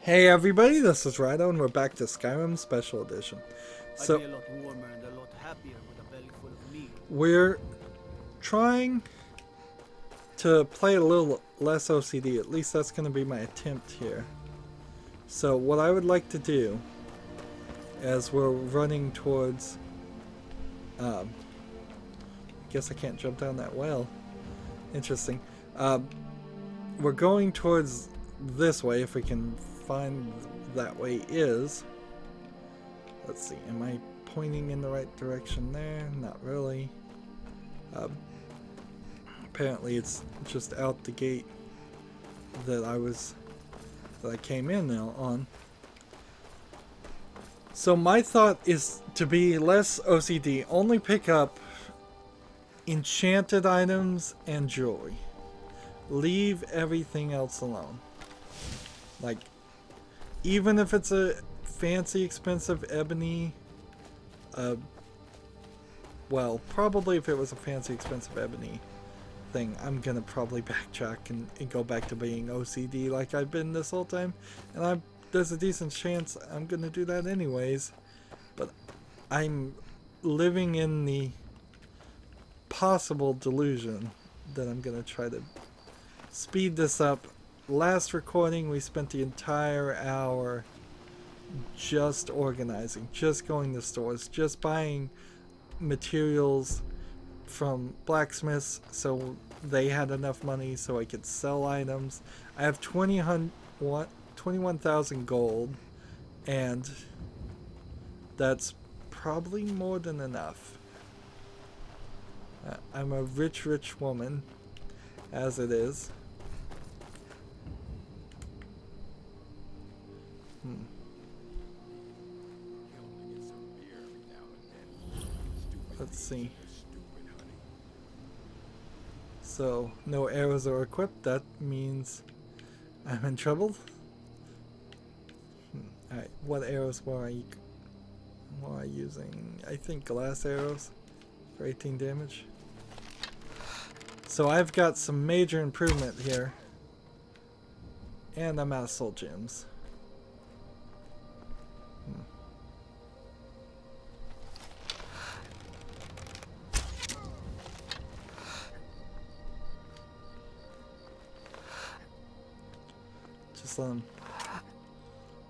Hey everybody, this is Rydo and we're back to Skyrim Special Edition. I'd So be a lot warmer and a lot happier with a belly full of meat. we're trying to play a little less OCD, at least that's going to be my attempt here. So what I would like to do as we're running towards, I guess I can't jump down that well, interesting, we're going towards this way, if we can find that way is. Let's see, am I pointing in the right direction there? Not really. Apparently it's just out the gate that I came in now on. So my thought is to be less OCD, only pick up enchanted items and jewelry. Leave everything else alone. Like, even if it's a fancy, expensive ebony, well, probably if it was a fancy, expensive ebony thing, I'm gonna probably backtrack and go back to being OCD like I've been this whole time. And there's a decent chance I'm gonna do that anyways. But I'm living in the possible delusion that I'm gonna try to speed this up. Last recording, we spent the entire hour just organizing, just going to stores, just buying materials from blacksmiths so they had enough money so I could sell items. I have 21,000 gold, and that's probably more than enough. I'm a rich woman, as it is. Let's see. So, no arrows are equipped. That means I'm in trouble. Alright, what arrows were I using? I think glass arrows for 18 damage. So I've got some major improvement here. And I'm out of soul gems. Just let them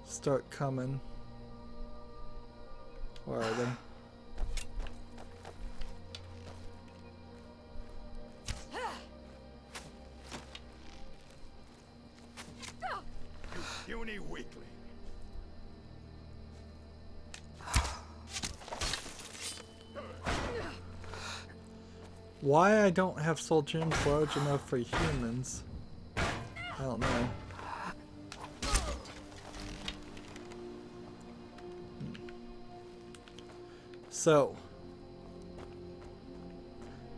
start coming. Where are they? Puny weakling. Why I don't have soul gems large enough for humans, I don't know. So,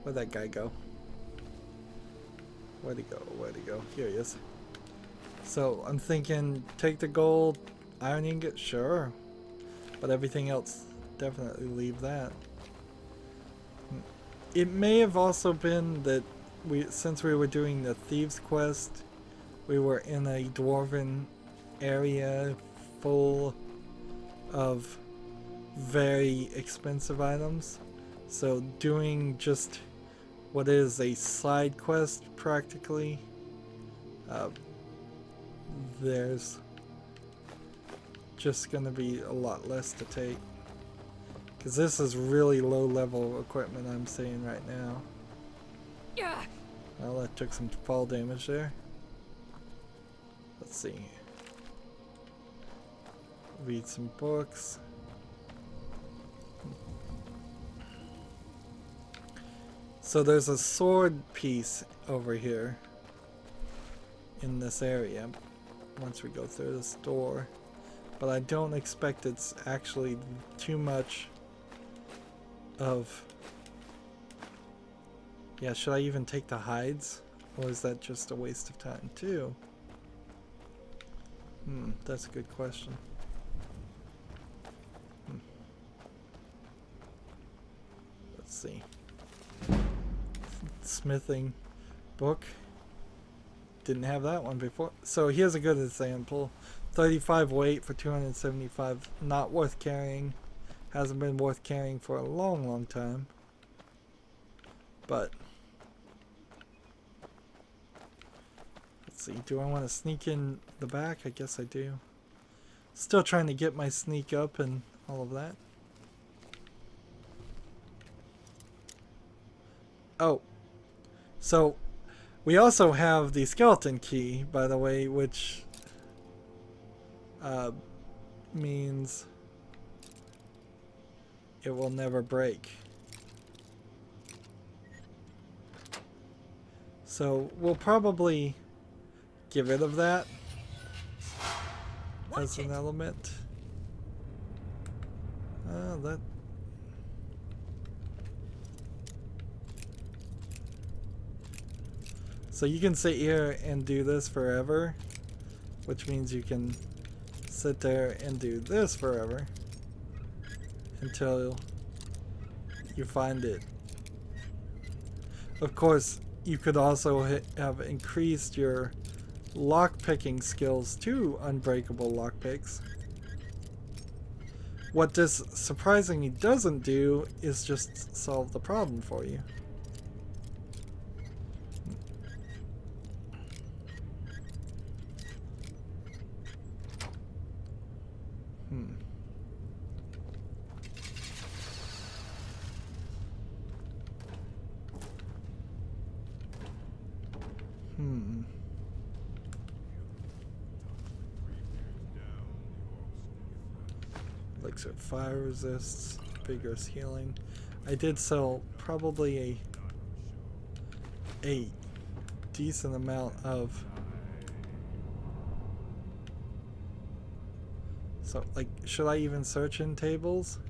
where'd that guy go? Where'd he go? Where'd he go? Here he is. So, I'm thinking, take the gold, iron ingot, sure. But everything else, definitely leave that. It may have also been that since we were doing the Thieves quest, we were in a dwarven area full of very expensive items. So doing just what is a side quest practically, there's just gonna be a lot less to take. Because this is really low level equipment I'm seeing right now. Well, that took some fall damage there. Let's see. Read some books. So there's a sword piece over here in this area once we go through this door. But I don't expect it's actually too much of... Yeah, should I even take the hides? Or is that just a waste of time too? That's a good question. Let's see. Smithing book. Didn't have that one before. So here's a good example. 35 weight for 275. Not worth carrying. Hasn't been worth carrying for a long, long time. But let's see. Do I want to sneak in the back? I guess I do. Still trying to get my sneak up and all of that. Oh. So we also have the skeleton key, by the way, which means it will never break. So we'll probably get rid of that as an element. That. So you can sit here and do this forever, which means you can sit there and do this forever until you find it. Of course, you could also have increased your lockpicking skills to unbreakable lockpicks. What this surprisingly doesn't do is just solve the problem for you. Looks at fire resists, vigorous healing. I did sell probably a decent amount of. So, like, should I even search in tables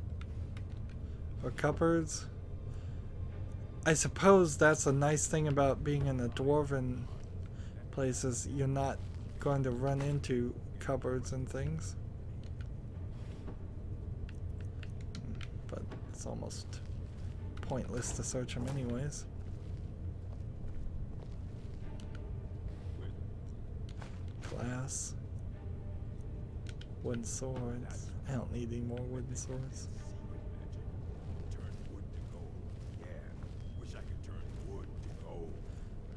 or cupboards? I suppose that's a nice thing about being in a dwarven place, is you're not going to run into cupboards and things. But it's almost pointless to search them anyways. Glass. Wooden swords. I don't need any more wooden swords.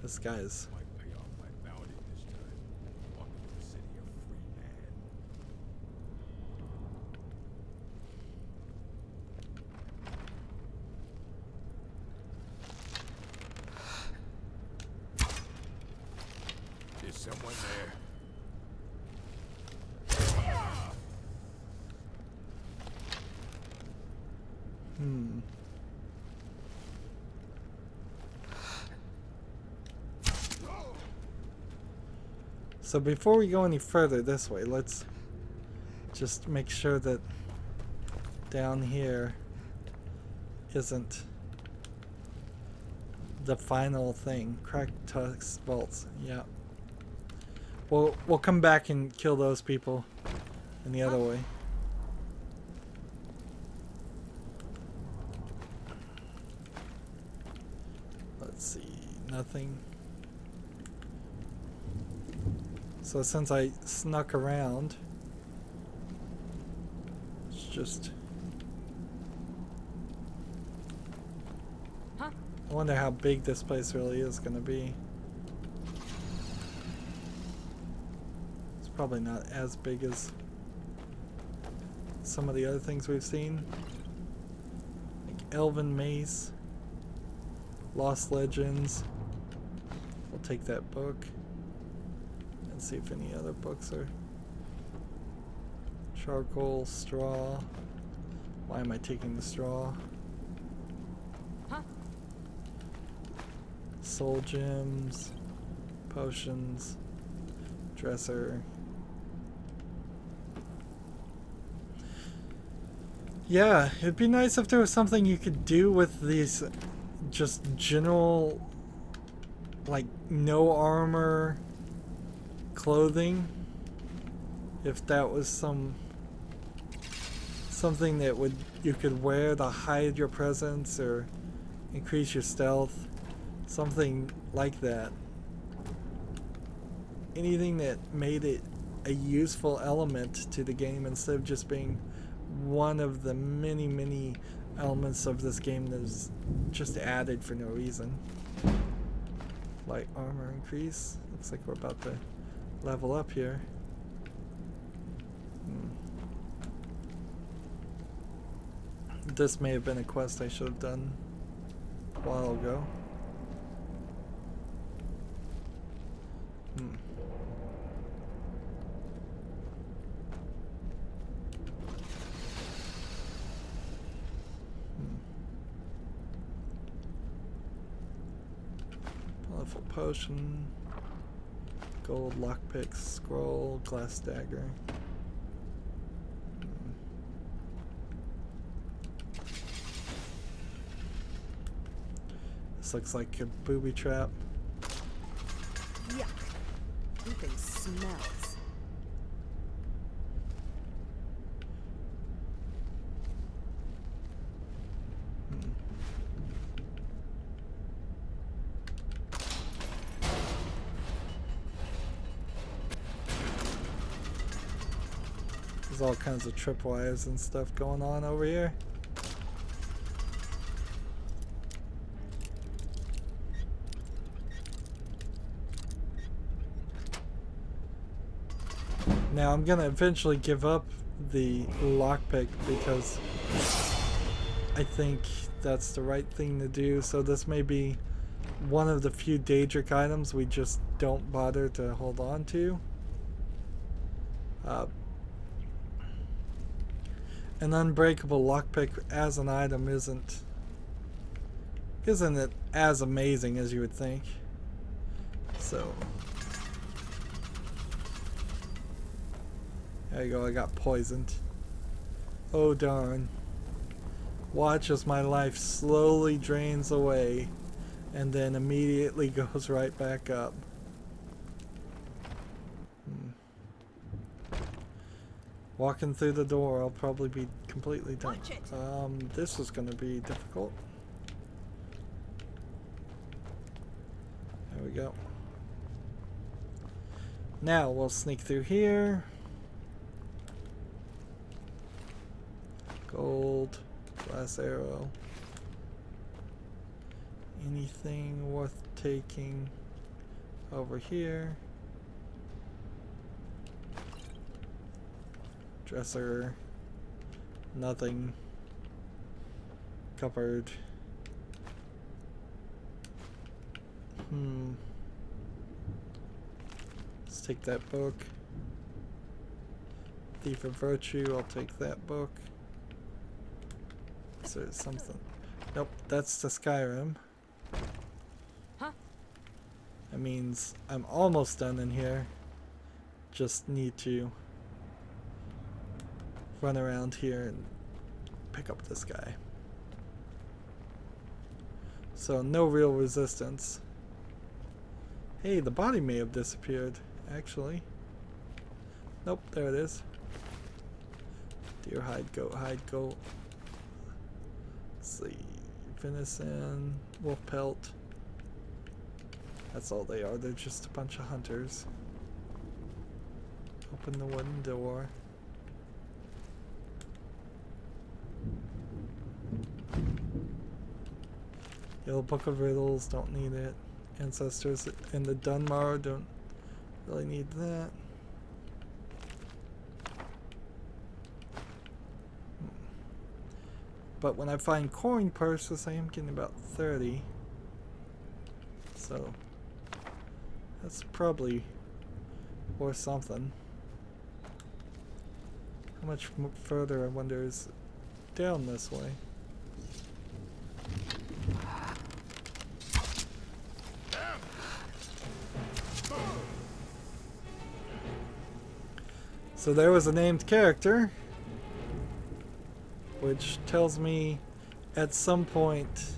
This guy's. There's someone there. So before we go any further this way, let's just make sure that down here isn't the final thing. Cracked tusk vaults. Yeah. We'll come back and kill those people in the other way. Let's see. Nothing. So since I snuck around, it's just. I wonder how big this place really is going to be. It's probably not as big as some of the other things we've seen. Like Elven Mace, Lost Legends. We'll take that book. And see if any other books are. Charcoal, straw. Why am I taking the straw? Soul gems, potions, dresser. Yeah, it'd be nice if there was something you could do with these just general, like, no armor clothing. If that was something that you could wear to hide your presence or increase your stealth. Something like that. Anything that made it a useful element to the game instead of just being one of the many elements of this game that is just added for no reason. Light armor increase. Looks like we're about to level up here. This may have been a quest I should have done a while ago. Powerful potion. Gold lockpick, scroll, glass dagger. This looks like a booby trap. Yuck. Everything smells. There's all kinds of tripwires and stuff going on over here. Now I'm gonna eventually give up the lockpick because I think that's the right thing to do. So this may be one of the few Daedric items we just don't bother to hold on to. An unbreakable lockpick as an item isn't it as amazing as you would think. So there you go, I got poisoned. Oh darn. Watch as my life slowly drains away and then immediately goes right back up. Walking through the door, I'll probably be completely done. This is going to be difficult. There we go. Now we'll sneak through here. Gold, glass arrow. Anything worth taking over here? Dresser, nothing. Cupboard. Let's take that book. Thief of Virtue, I'll take that book. Is there something? Nope, that's the Skyrim. Huh? That means I'm almost done in here. Just need to run around here and pick up this guy. So no real resistance. Hey, the body may have disappeared, actually. Nope, there it is. Deer hide, goat hide, goat. Let's see. Venison, wolf pelt. That's all they are. They're just a bunch of hunters. Open the wooden door. Yellow Book of Riddles, don't need it. Ancestors in the Dunmar, don't really need that. But when I find coin purses, I am getting about 30. So that's probably worth something. How much further, I wonder, is down this way? So there was a named character, which tells me at some point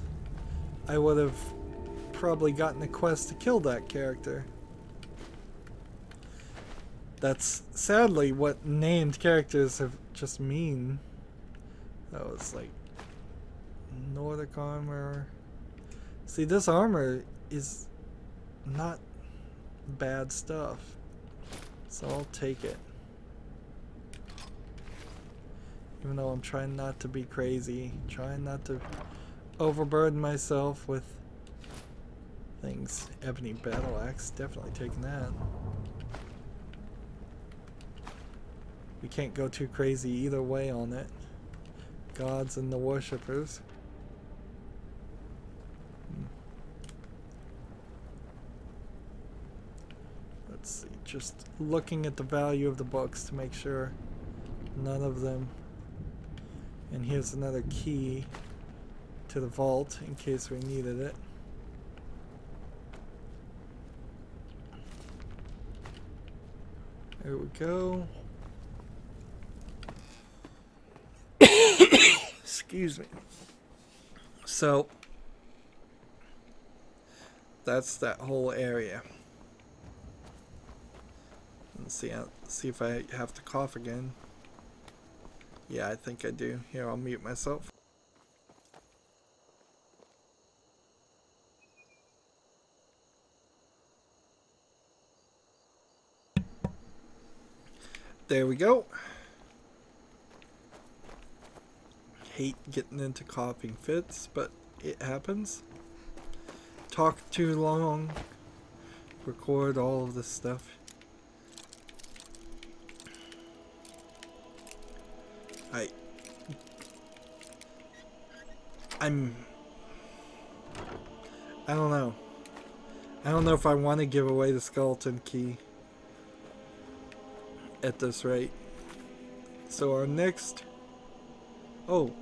I would have probably gotten a quest to kill that character. That's sadly what named characters have just mean. That was like Nordic armor. See, this armor is not bad stuff. So I'll take it. Even though I'm trying not to be crazy, trying not to overburden myself with things. Ebony battle axe, definitely taking that. We can't go too crazy either way on it. Gods and the worshippers. Let's see, just looking at the value of the books to make sure none of them. And here's another key to the vault in case we needed it. There we go. Excuse me. So that's that whole area. Let's see if I have to cough again. Yeah, I think I do. Here, I'll mute myself. There we go. Hate getting into coughing fits, but it happens. Talk too long. Record all of this stuff. I don't know. I don't know if I want to give away the skeleton key at this rate. So our next... Oh,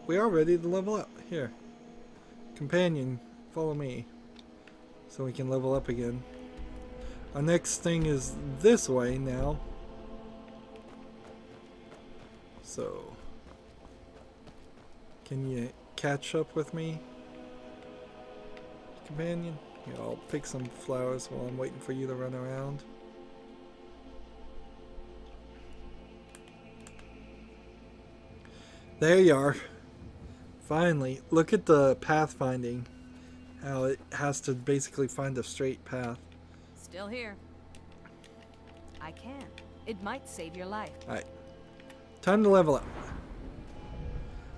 we are ready to level up. Here. Companion, follow me. So we can level up again. Our next thing is this way now. So... Can you catch up with me, companion? Here, I'll pick some flowers while I'm waiting for you to run around. There you are. Finally. Look at the pathfinding. How it has to basically find a straight path. Still here. I can. It might save your life. Alright. Time to level up.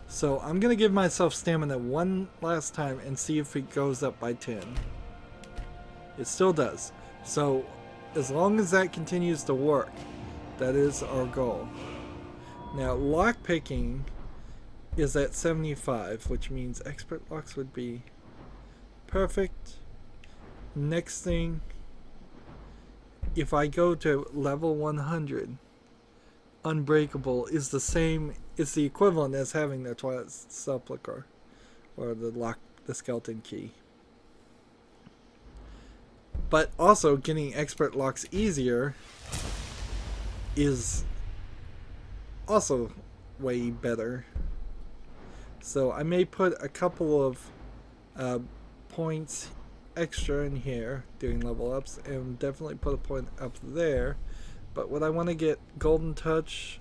So I'm going to give myself stamina one last time and see if it goes up by 10. It still does. So as long as that continues to work, that is our goal. Now lockpicking is at 75, which means expert locks would be perfect. Next thing, if I go to level 100, unbreakable is the same, it's the equivalent as having the Twilight Sepulchre or the skeleton key. But also getting expert locks easier is also way better. So I may put a couple of points extra in here doing level ups, and definitely put a point up there. But would I want to get Golden Touch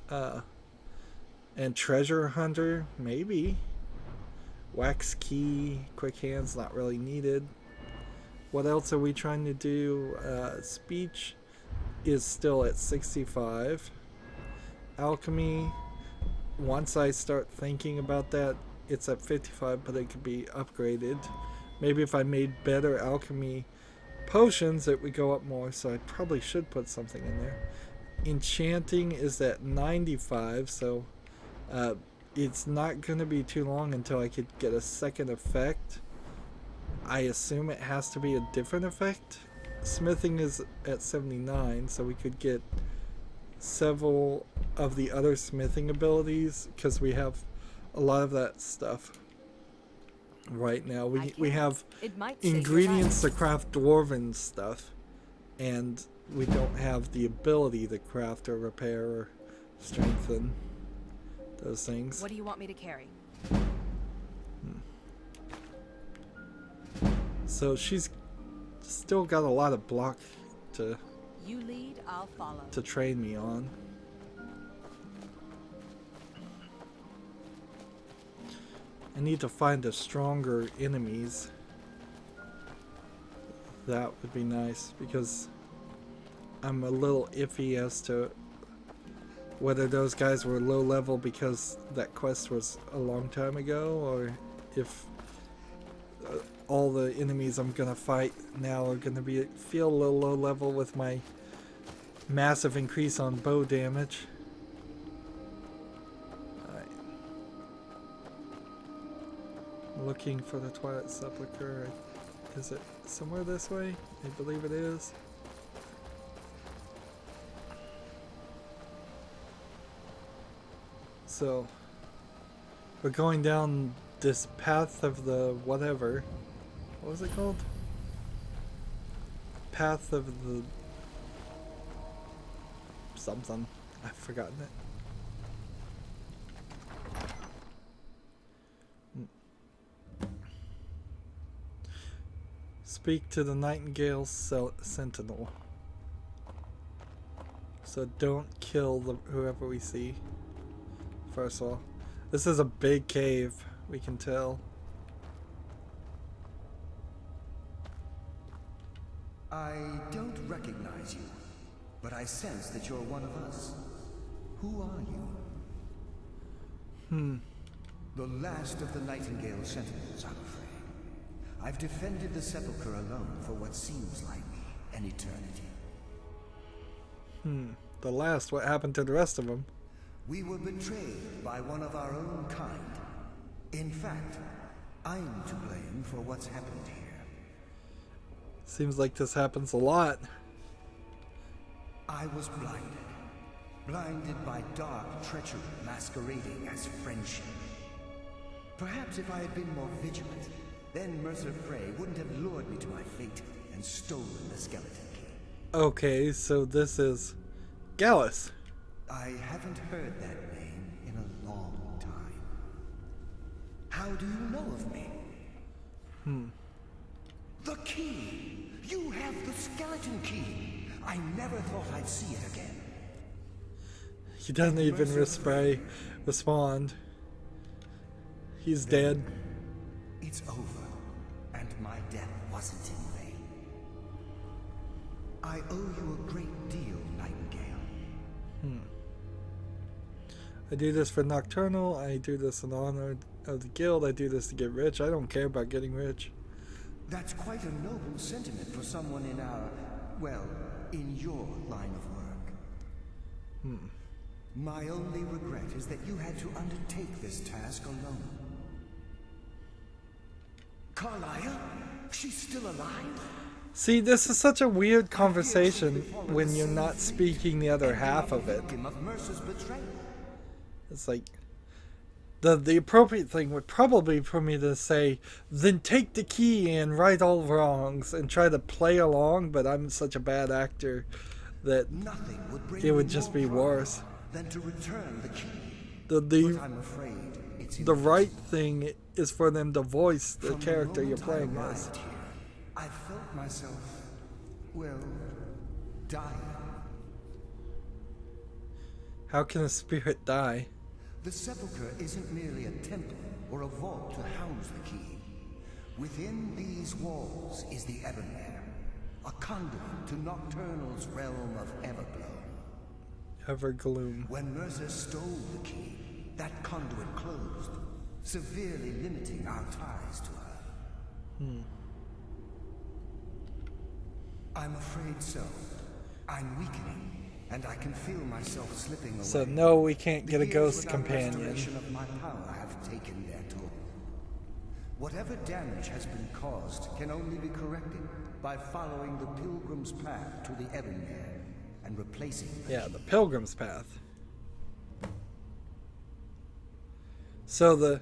and Treasure Hunter? Maybe. Wax Key, Quick Hands, not really needed. What else are we trying to do? Speech is still at 65. Alchemy, once I start thinking about that, it's at 55, but it could be upgraded. Maybe if I made better alchemy potions, it would go up more, so I probably should put something in there. Enchanting is at 95, so it's not going to be too long until I could get a second effect. I assume it has to be a different effect. Smithing is at 79, so we could get several of the other smithing abilities, because we have a lot of that stuff right now. We have ingredients to craft dwarven stuff, and we don't have the ability to craft or repair or strengthen those things. What do you want me to carry? So she's still got a lot of block to You lead, I'll follow. to train me on. I need to find a stronger enemies. That would be nice, because I'm a little iffy as to whether those guys were low level because that quest was a long time ago, or if all the enemies I'm gonna fight now are gonna feel a little low level with my massive increase on bow damage. Alright. Looking for the Twilight Sepulchre. Is it somewhere this way? I believe it is. So we're going down this path of the whatever. What was it called? Path of the something. I've forgotten it. Speak to the Nightingale Sentinel. So don't kill whoever we see. First of all, this is a big cave, we can tell. I don't recognize you, but I sense that you're one of us. Who are you? The last of the Nightingale Sentinels, I'm afraid. I've defended the Sepulchre alone for what seems like an eternity. The last, what happened to the rest of them? We were betrayed by one of our own kind. In fact, I'm to blame for what's happened here. Seems like this happens a lot. I was blinded. Blinded by dark treachery masquerading as friendship. Perhaps if I had been more vigilant, then Mercer Frey wouldn't have lured me to my fate and stolen the skeleton key. Okay, so this is Gallus. I haven't heard that name in a long time. How do you know of me? The key! You have the skeleton key! I never thought I'd see it again. He doesn't even respond. He's dead. It's over, and my death wasn't in vain. I owe you a great deal, Nightingale. I do this for Nocturnal, I do this in honor of the guild, I do this to get rich. I don't care about getting rich. That's quite a noble sentiment for someone in our, well, in your line of work. My only regret is that you had to undertake this task alone. Carlia? She's still alive? See, this is such a weird conversation when you're not speaking the other half of it. It's like, the appropriate thing would probably be for me to say, then take the key and right all wrongs and try to play along, but I'm such a bad actor that it would just be worse. Than to return the key. The I'm afraid it's the right thing is for them to voice the character you're playing as. Here, I felt myself, well, dying. How can a spirit die? The Sepulchre isn't merely a temple or a vault to house the key. Within these walls is the Ebonmere, a conduit to Nocturnal's realm of Everglow. Evergloom. When Mercer stole the key, that conduit closed, severely limiting our ties to her. I'm afraid so. I'm weakening, and I can feel myself slipping away. So no, we can't get a The years ghost without companion. restoration of my power have taken their toll. Whatever damage has been caused can only be corrected by following the pilgrim's path to the Ebonmere and replacing the Yeah, key. the Pilgrim's Path. So the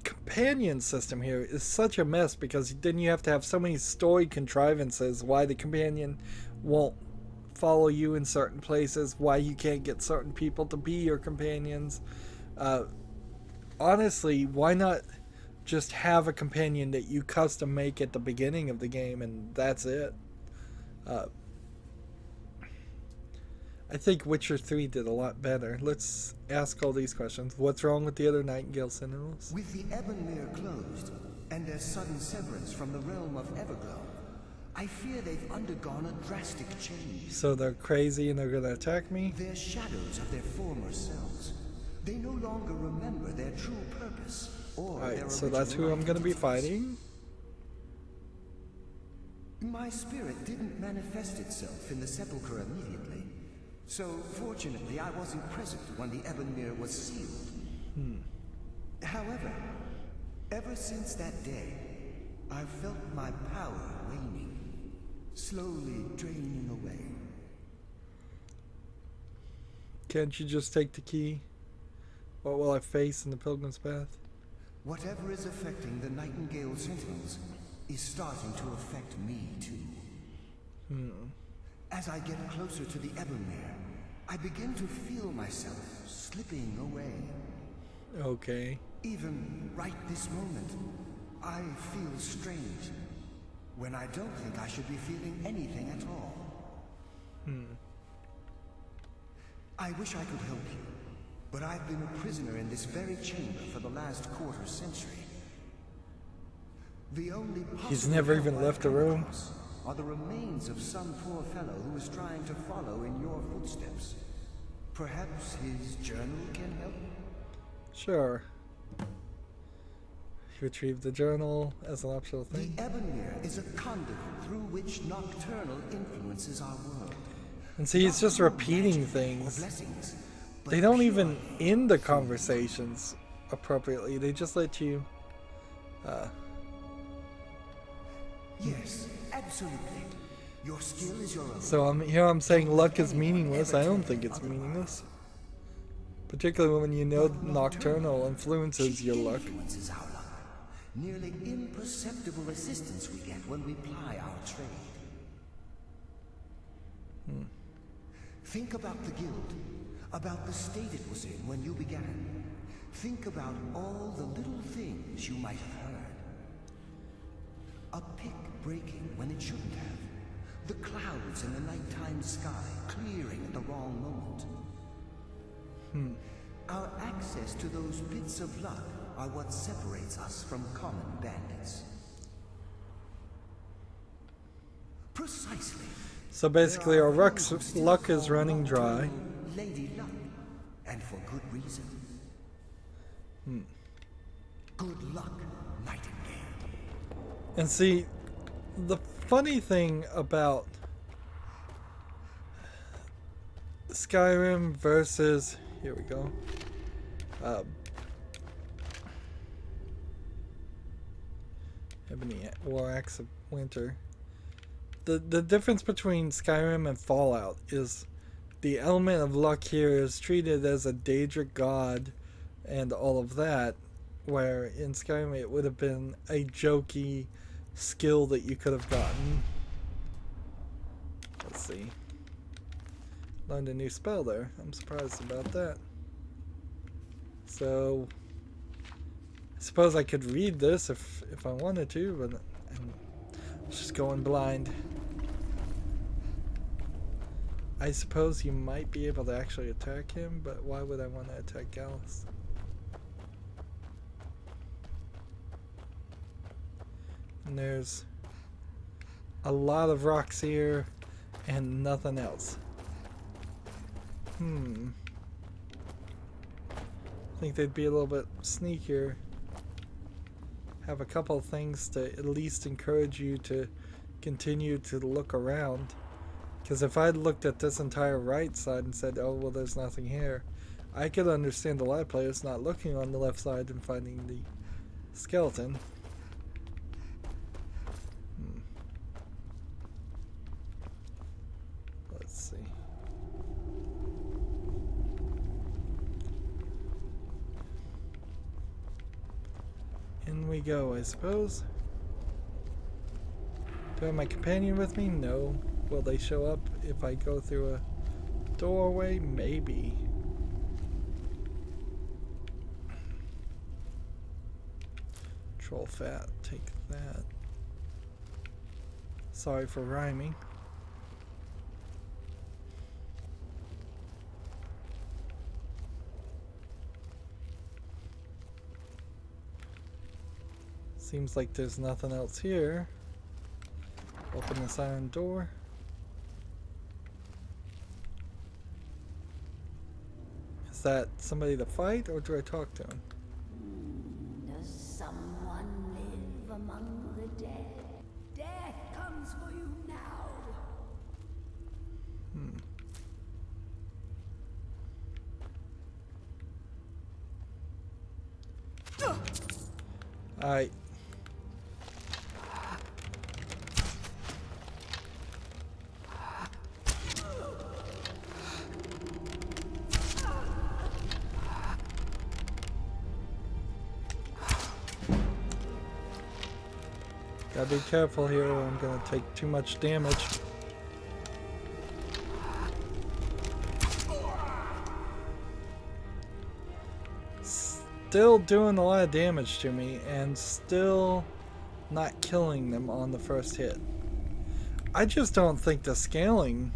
companion system here is such a mess because then you have to have so many story contrivances why the companion won't follow you in certain places, why you can't get certain people to be your companions. Honestly, why not just have a companion that you custom make at the beginning of the game and that's it? I think Witcher 3 did a lot better. Let's ask all these questions. What's wrong with the other Nightingale Sentinels? With the Ebonmere closed, and their sudden severance from the realm of Everglow, I fear they've undergone a drastic change. So they're crazy and they're gonna attack me? They're shadows of their former selves. They no longer remember their true purpose or their Alright, so that's who original I'm gonna be identities. fighting. My spirit didn't manifest itself in the sepulchre immediately. So, fortunately, I wasn't present when the Ebonmere was sealed. However, ever since that day, I've felt my power waning, slowly draining away. Can't you just take the key? What will I face in the Pilgrim's Path? Whatever is affecting the Nightingale Sentinels is starting to affect me too. As I get closer to the Ebonmere, I begin to feel myself slipping away. Okay. Even right this moment, I feel strange, when I don't think I should be feeling anything at all. I wish I could help you, but I've been a prisoner in this very chamber for the last quarter century. The only He's possible never help even I've left the come room. across are the remains of some poor fellow who is trying to follow in your footsteps. Perhaps his journal can help? Sure. Retrieve the journal as an optional The thing. Ebonmere is a conduit through which nocturnal influences our world. And see, he's just repeating Or things. blessings, but They don't pure even end the conversations appropriately. They just let you... Yes, absolutely. Your skill is your own. So I'm saying luck is meaningless. I don't think it's meaningless. Particularly when you know nocturnal influences your luck. Influences our luck. Nearly imperceptible assistance we get when we ply our trade. Think about the guild, about the state it was in when you began. Think about all the little things you might have heard. A pick breaking when it shouldn't have. The clouds in the nighttime sky clearing at the wrong moment. Our access to those bits of luck are what separates us from common bandits. Precisely. So basically our luck is running dry. Lady Luck, and for good reason. Good luck, Nightingale. And see, the funny thing about Skyrim versus... Here we go. Ebony War Axe of Winter. The difference between Skyrim and Fallout is the element of luck here is treated as a Daedric god and all of that, where in Skyrim it would have been a jokey skill that you could have gotten. Let's see. Learned a new spell there. I'm surprised about that. So I suppose I could read this if I wanted to, but I'm just going blind. I suppose you might be able to actually attack him, but why would I want to attack Gallus? And there's a lot of rocks here and nothing else. I think they'd be a little bit sneakier. Have a couple of things to at least encourage you to continue to look around. Because if I'd looked at this entire right side and said, oh, well, there's nothing here, I could understand a lot of players not looking on the left side and finding the skeleton. Let's see. In we go, I suppose. Do I have my companion with me? No. Will they show up if I go through a doorway? Maybe. Troll fat, take that. Sorry for rhyming. Seems like there's nothing else here. Open this iron door. Is that somebody to fight, or do I talk to him? Does someone live among the dead? Death comes for you now. Alright. Gotta be careful here, or I'm gonna take too much damage. Still doing a lot of damage to me, and still not killing them on the first hit. I just don't think the scaling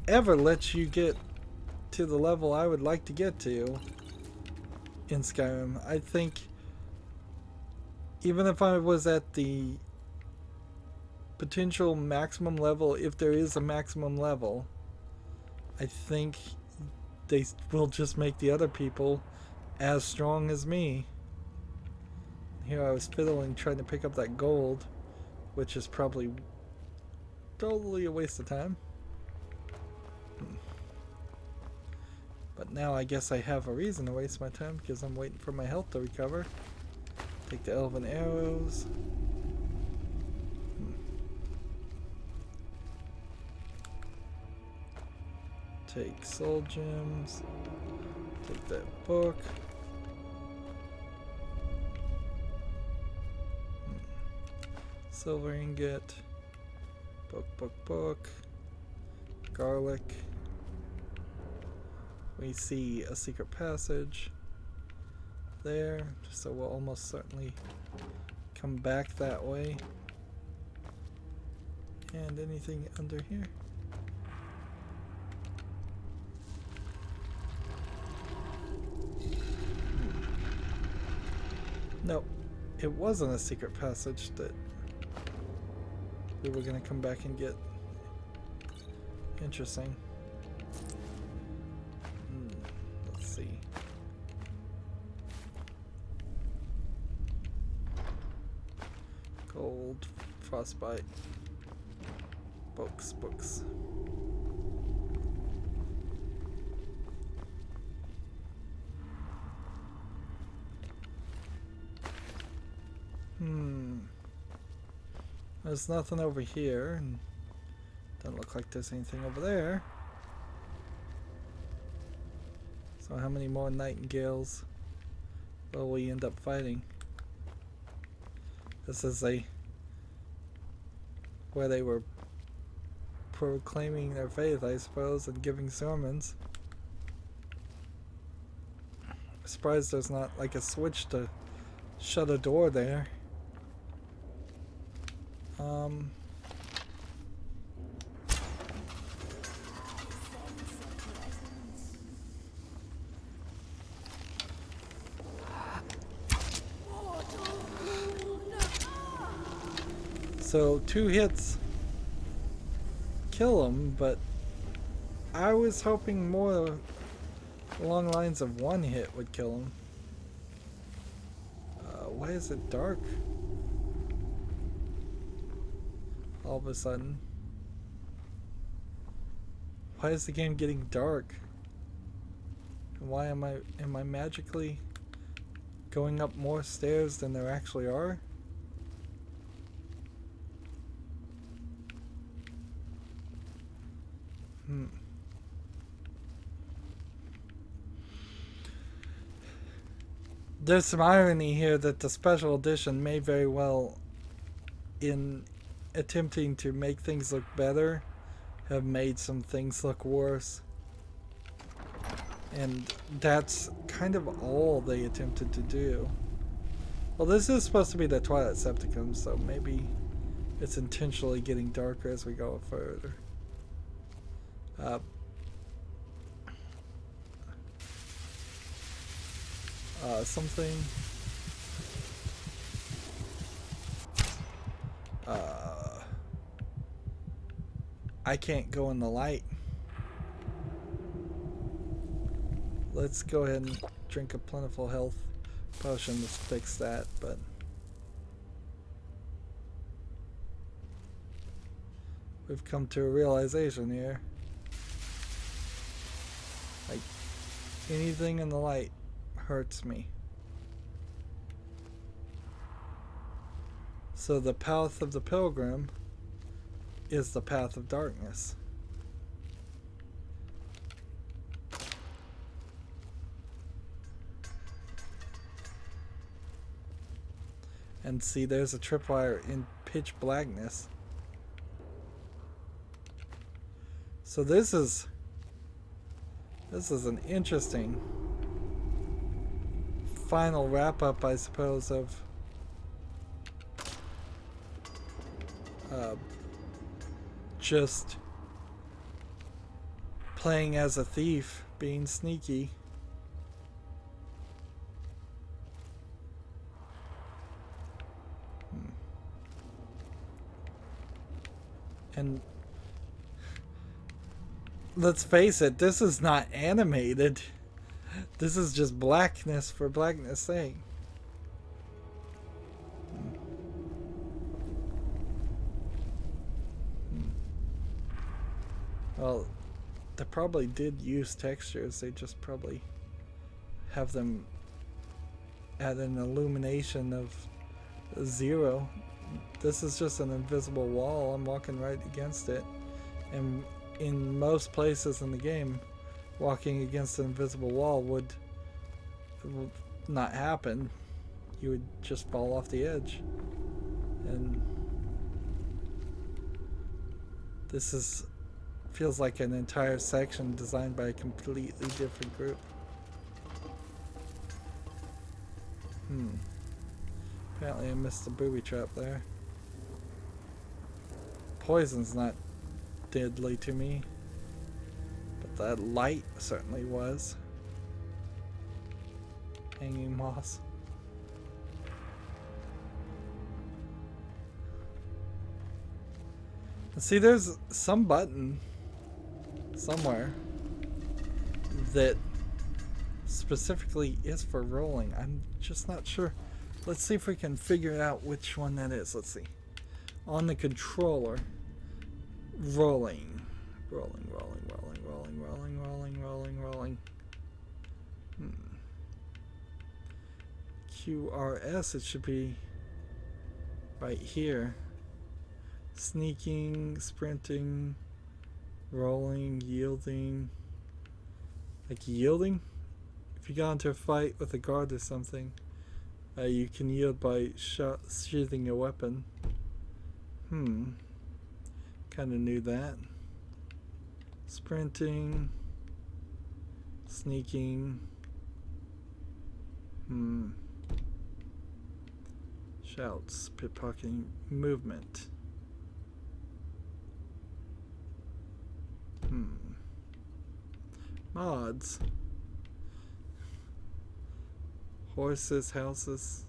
ever lets you get to the level I would like to get to in Skyrim. I think even if I was at the potential maximum level, if there is a maximum level, I think they will just make the other people as strong as me. Here I was fiddling trying to pick up that gold, which is probably totally a waste of time. But now I guess I have a reason to waste my time, because I'm waiting for my health to recover. Take the elven arrows. Take soul gems. Take that book. Silver ingot. Book. Garlic. We see a secret passage there, so we'll almost certainly come back that way. And anything under here? Nope, it wasn't a secret passage that we were gonna come back and get. Interesting. Let's see. Gold, frostbite, books. There's nothing over here, and doesn't look like there's anything over there. So how many more nightingales will we end up fighting? This is where they were proclaiming their faith, I suppose, and giving sermons. I'm surprised there's not like a switch to shut a door there. So 2 hits kill him, but I was hoping more along the lines of 1 hit would kill him. Why is it dark all of a sudden? Why is the game getting dark? And why am I magically going up more stairs than there actually are? There's some irony here that the special edition may very well, in attempting to make things look better, have made some things look worse. And that's kind of all they attempted to do. Well, this is supposed to be the Twilight Septicum, so maybe it's intentionally getting darker as we go further. Something. I can't go in the light. Let's go ahead and drink a plentiful health potion to fix that, but we've come to a realization here. Like, anything in the light hurts me. So the path of the pilgrim is the path of darkness. And see, there's a tripwire in pitch blackness. So this is an interesting final wrap up, I suppose, of just playing as a thief, being sneaky. And let's face it, this is not animated. This is just blackness for blackness sake. Well, they probably did use textures. They just probably have them at an illumination of 0. This is just an invisible wall. I'm walking right against it. And in most places in the game, walking against an invisible wall would not happen. You would just fall off the edge. And this feels like an entire section designed by a completely different group. Apparently I missed the booby trap there. Poison's not deadly to me, but that light certainly was. Hanging moss. See, there's some button somewhere that specifically is for rolling. I'm just not sure. Let's see if we can figure out which one that is. Let's see. On the controller, rolling. Rolling, rolling, rolling, rolling, rolling, rolling, rolling, rolling. QRS, it should be right here. Sneaking, sprinting, rolling, yielding. Like yielding? If you got into a fight with a guard or something, you can yield by sheathing a weapon. Kind of knew that. Sprinting. Sneaking. Shouts. Pickpocketing. Movement. Mods. Horses, houses,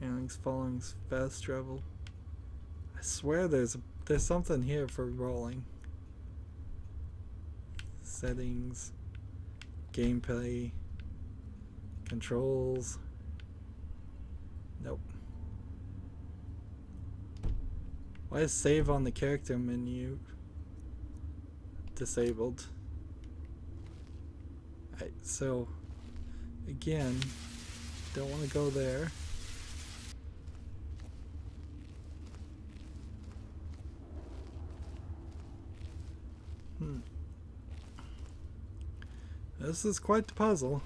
airlings, fallings, fast travel. I swear there's something here for rolling. Settings, gameplay, controls. Nope. Why is save on the character menu disabled? Alright, so again, don't want to go there. This is quite the puzzle.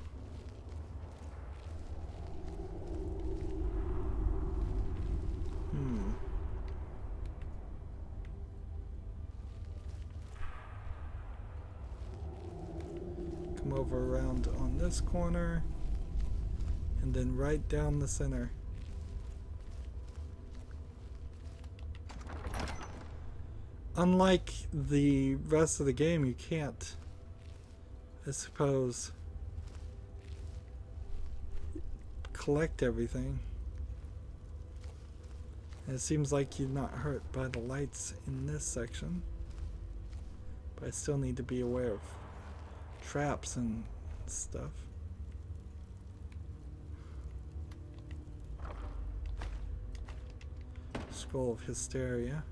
Come over around on this corner. And then right down the center. Unlike the rest of the game, you can't, I suppose, collect everything. And it seems like you're not hurt by the lights in this section. But I still need to be aware of traps and stuff. Scroll of Hysteria.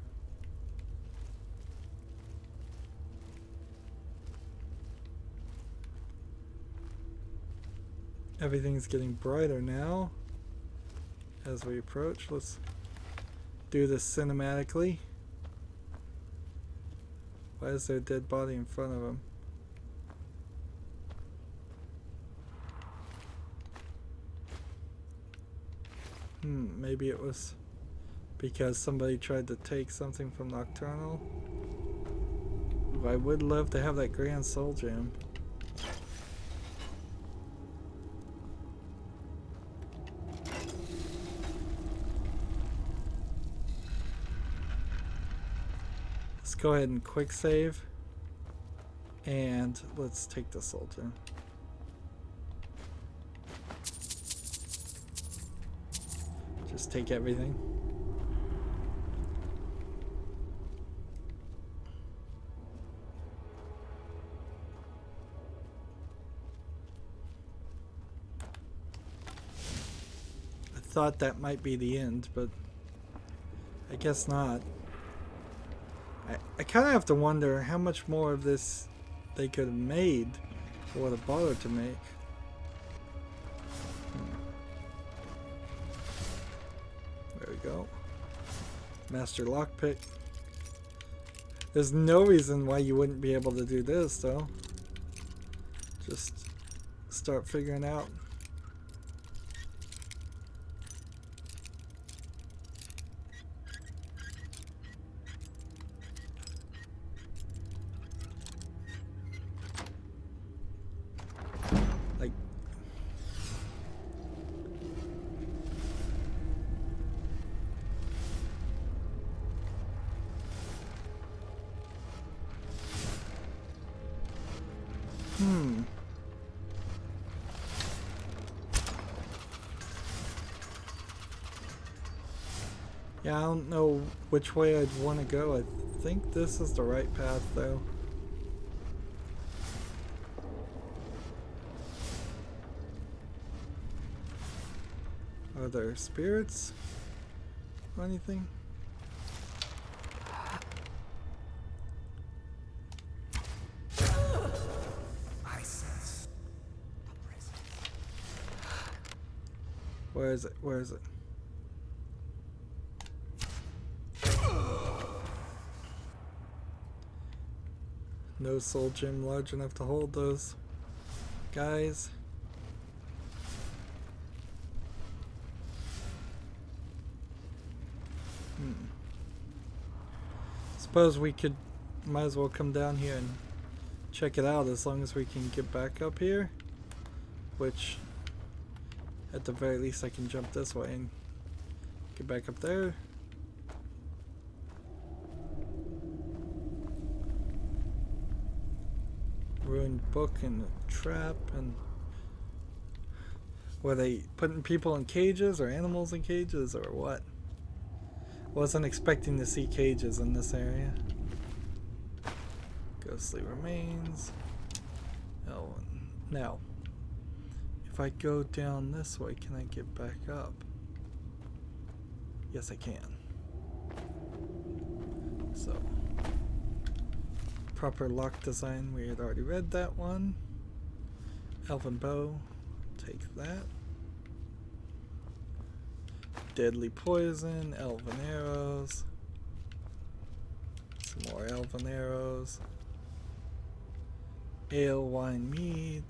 Everything's getting brighter now as we approach. Let's do this cinematically. Why is there a dead body in front of him? Maybe it was because somebody tried to take something from Nocturnal. Ooh, I would love to have that Grand Soul Gem. Let's go ahead and quick save. And let's take the Soul Gem. Just take everything. I thought that might be the end, but I guess not. I kind of have to wonder how much more of this they could have made or would have bothered to make. There we go. Master lockpick. There's no reason why you wouldn't be able to do this, though. Just start figuring out. Like, yeah, I don't know which way I'd want to go. I think this is the right path, though. Are there spirits or anything? I sense the presence. Where is it? Where is it? No soul gem large enough to hold those guys. Suppose we could, might as well come down here and check it out as long as we can get back up here. Which, at the very least, I can jump this way and get back up there. Ruined book and a trap, and were they putting people in cages or animals in cages or what? Wasn't expecting to see cages in this area. Ghostly remains. Oh, now if I go down this way, can I get back up? Yes, I can. So proper lock design, we had already read that one. Elven bow, take that. Deadly poison, elven arrows. Some more elven arrows. Ale, wine, mead.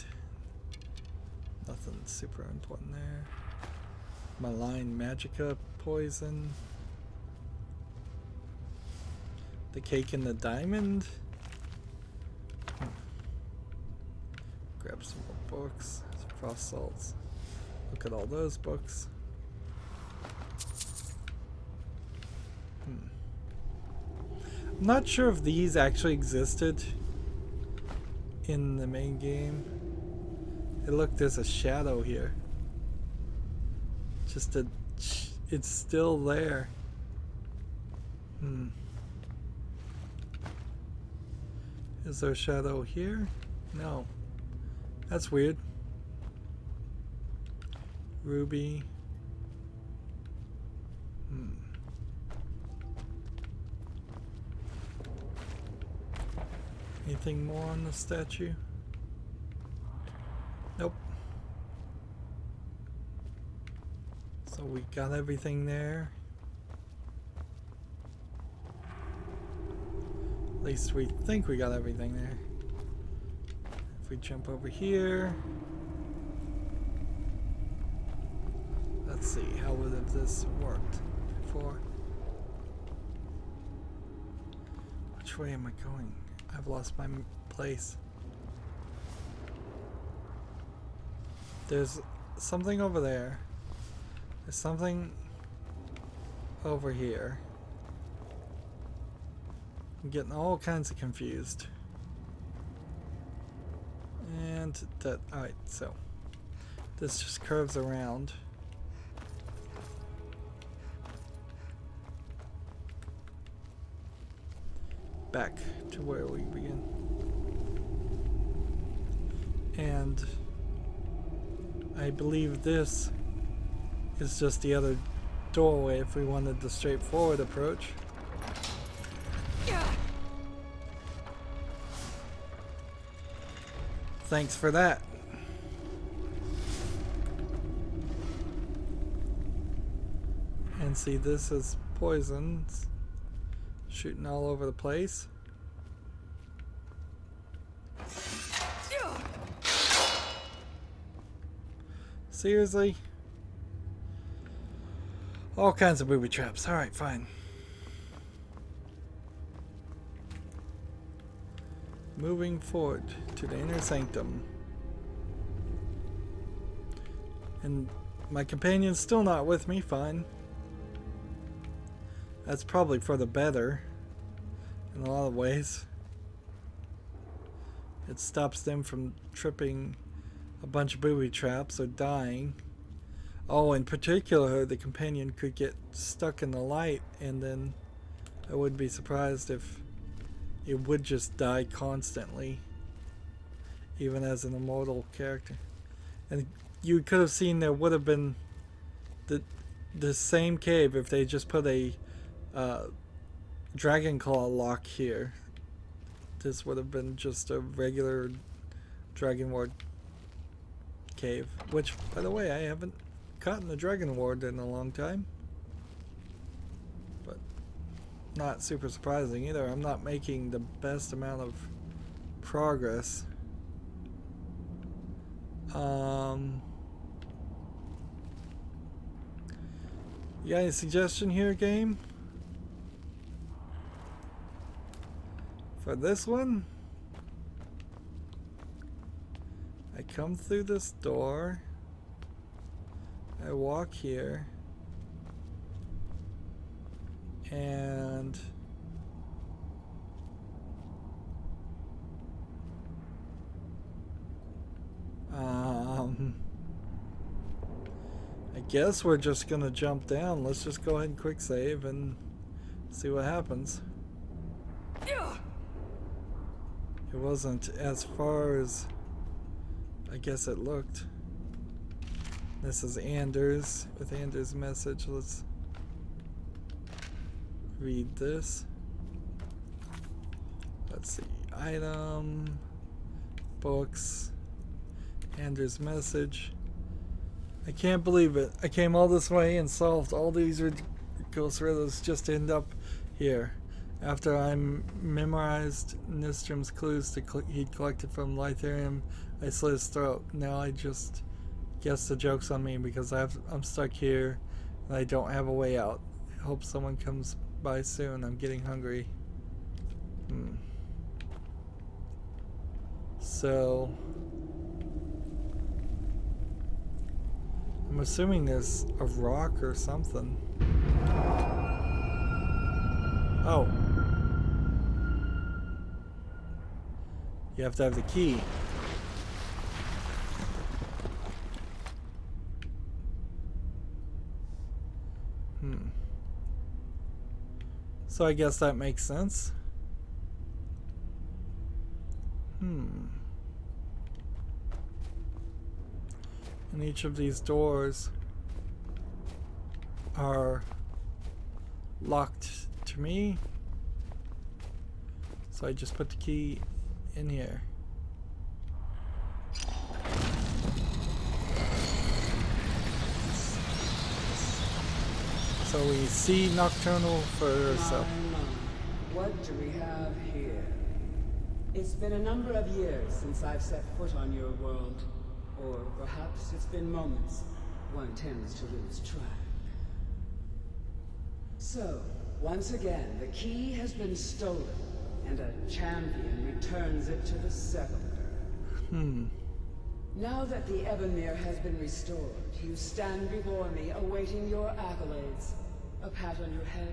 Nothing super important there. Malign magicka poison. The cake and the diamond. Grab some more books. Frost salts. Look at all those books. I'm not sure if these actually existed in the main game. Hey, look, there's a shadow here. Just a, it's still there. Is there a shadow here? No. That's weird. Ruby. Anything more on the statue? Nope. So we got everything there. At least we think we got everything there. If we jump over here. Let's see, how would have this worked before? Which way am I going? I've lost my place. There's something over there. There's something over here. I'm getting all kinds of confused. And that, alright, so this just curves around. Back to where we begin. And I believe this is just the other doorway if we wanted the straightforward approach. Thanks for that. And see, this is poisons shooting all over the place. Seriously? All kinds of booby traps. Alright, fine. Moving forward to the inner sanctum. And my companion's still not with me, fine. That's probably for the better in a lot of ways. It stops them from tripping a bunch of booby traps or dying. Oh, in particular, the companion could get stuck in the light, and then I wouldn't be surprised if it would just die constantly, even as an immortal character. And you could have seen there would have been the same cave if they just put a dragon claw lock here. This would have been just a regular dragon ward cave, which, by the way, I haven't caught in the dragon ward in a long time, but not super surprising either. I'm not making the best amount of progress. You got any suggestion here, game? For this one? I come through this door. I walk here. And I guess we're just gonna jump down. Let's just go ahead and quick save and see what happens. It wasn't as far as I guess it looked. This is Anders with Anders' message. Let's read this. Let's see. Item, books, Anders' message. I can't believe it. I came all this way and solved all these ridiculous riddles just to end up here. After I memorized Nistrom's clues he'd collected from Lytharium, I slit his throat. Now I just guess the joke's on me because I'm stuck here and I don't have a way out. I hope someone comes by soon. I'm getting hungry. So I'm assuming there's a rock or something. Oh. You have to have the key. So I guess that makes sense. And each of these doors are locked to me. So I just put the key in here. So we see Nocturnal for herself. What do we have here? It's been a number of years since I've set foot on your world. Or perhaps it's been moments. One tends to lose track. So, once again, the key has been stolen, and a champion returns it to the sepulchre. Now that the Ebonmere has been restored, you stand before me awaiting your accolades. A pat on your head,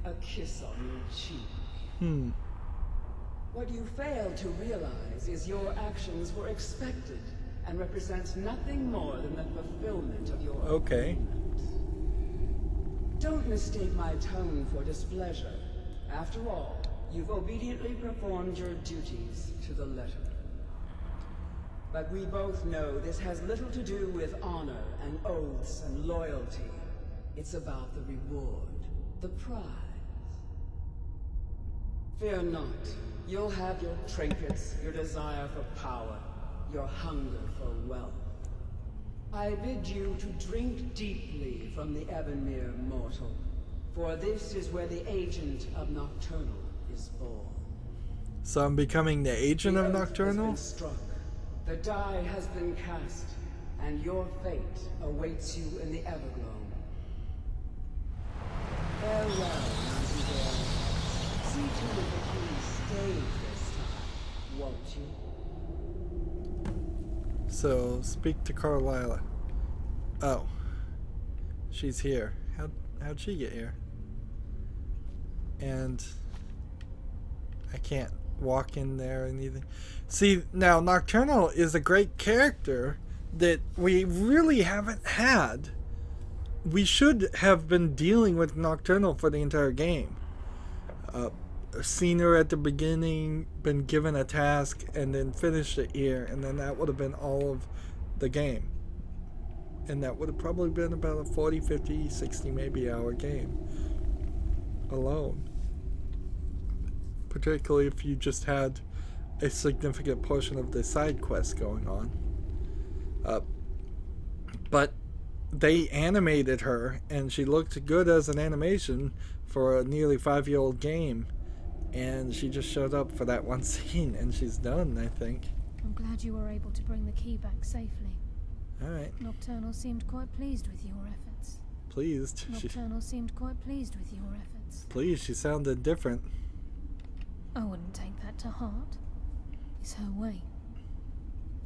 a kiss on your cheek. What you fail to realize is your actions were expected and represent nothing more than the fulfillment of your agreement. Don't mistake my tone for displeasure. After all, you've obediently performed your duties to the letter. But we both know this has little to do with honor and oaths and loyalty. It's about the reward, the prize. Fear not. You'll have your trinkets, your desire for power, your hunger for wealth. I bid you to drink deeply from the Ebonmere mortal, for this is where the agent of Nocturnal is born. So I'm becoming the agent of The oath Nocturnal? has been struck, the die has been cast, and your fate awaits you in the Everglow. Farewell, Nightingale. See to it that you stay this time, won't you? So speak to Carlisle. Oh, she's here. How'd she get here? And I can't walk in there or anything. See, now Nocturnal is a great character that we really haven't had. We should have been dealing with Nocturnal for the entire game. Seen her at the beginning, been given a task, and then finished it here, and then that would have been all of the game. And that would have probably been about a 40, 50, 60 maybe hour game alone. Particularly if you just had a significant portion of the side quest going on. But they animated her, and she looked good as an animation for a nearly 5-year-old game. And she just showed up for that one scene, and she's done, I think. I'm glad you were able to bring the key back safely. Alright. Nocturnal seemed quite pleased with your efforts. Pleased? Nocturnal seemed quite pleased with your efforts. Pleased? She sounded different. I wouldn't take that to heart. It's her way.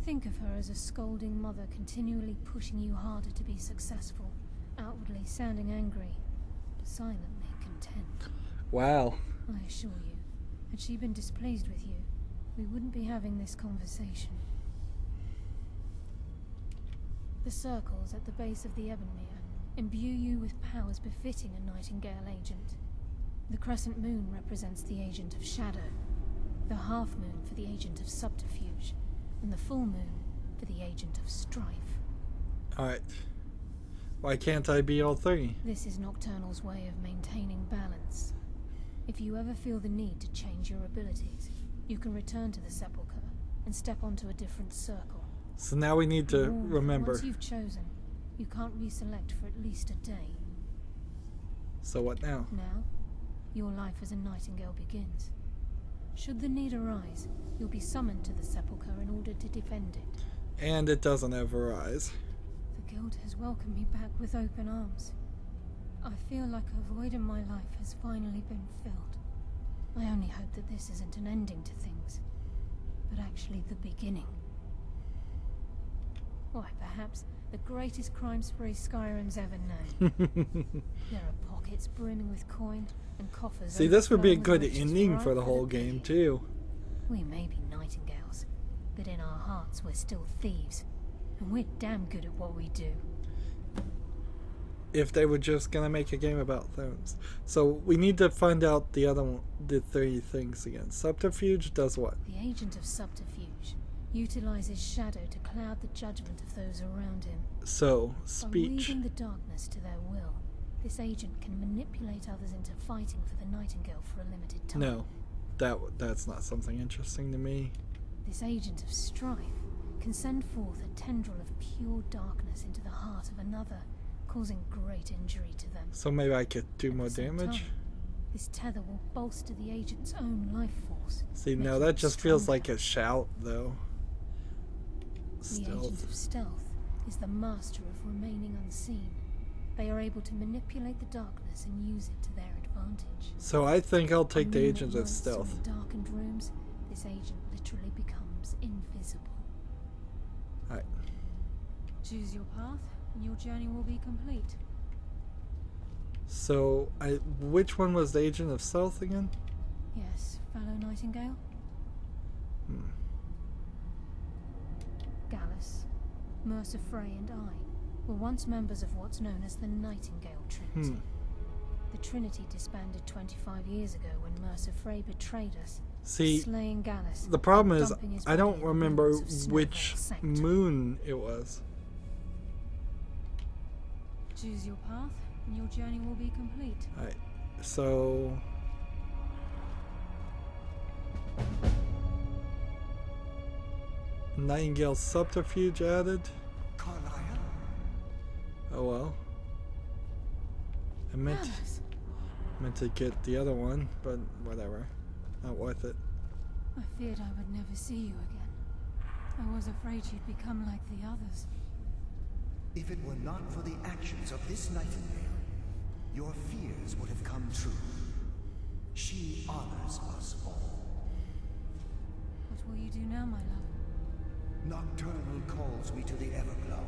Think of her as a scolding mother continually pushing you harder to be successful, outwardly sounding angry, but silently content. Wow. I assure you, had she been displeased with you, we wouldn't be having this conversation. The circles at the base of the Ebonmere imbue you with powers befitting a Nightingale agent. The crescent moon represents the agent of shadow, the half moon for the agent of subterfuge, and the full moon for the agent of strife. Alright. Why can't I be all three? This is Nocturnal's way of maintaining balance. If you ever feel the need to change your abilities, you can return to the sepulchre and step onto a different circle. So now we need to remember. Once you've chosen, you can't reselect for at least a day. So what now? Now, your life as a Nightingale begins. Should the need arise, you'll be summoned to the sepulchre in order to defend it. And it doesn't ever rise. The guild has welcomed me back with open arms. I feel like a void in my life has finally been filled. I only hope that this isn't an ending to things, but actually the beginning. Why, perhaps the greatest crime spree Skyrim's ever known. There are pockets brimming with coin and coffers. See, this would be a overflowing good with riches ending ripe for the whole picking. game, too. We may be Nightingales, but in our hearts we're still thieves, and we're damn good at what we do. if they were just gonna make a game about thrones. So we need to find out the other one, the 3 things again. Subterfuge does what? The agent of subterfuge utilizes shadow to cloud the judgment of those around him. So, By speech. weaving the darkness to their will, this agent can manipulate others into fighting for the Nightingale for a limited time. No, that's not something interesting to me. This agent of strife can send forth a tendril of pure darkness into the heart of another, causing great injury to them. So maybe I could do At more the same damage? time, this tether will bolster the agent's own life force. See, no, making that it just feels stronger. like a shout, though. The agent Stealth. of stealth is the master of remaining unseen. They are able to manipulate the darkness and use it to their advantage. So I think I'll take On the moonlit agent of nights stealth. In darkened rooms, this agent literally becomes invisible. Alright. Choose your path, and your journey will be complete. So, which one was the agent of stealth again? Yes, fellow Nightingale? Hmm. Gallus, Mercer Frey, and I were once members of what's known as the Nightingale Trinity. Hmm. The Trinity disbanded 25 years ago when Mercer Frey betrayed us, See, slaying Gallus. the problem is, dumping his I don't body in the remember ruins of which Snowvale Sanctum. moon it was. Choose your path, and your journey will be complete. Alright. So... Nightingale subterfuge added. Carlisle? Oh well. I meant to get the other one, but whatever. Not worth it. I feared I would never see you again. I was afraid you'd become like the others. If it were not for the actions of this Nightingale, your fears would have come true. She honors us all. What will you do now, my love? Nocturnal calls me to the Everglow.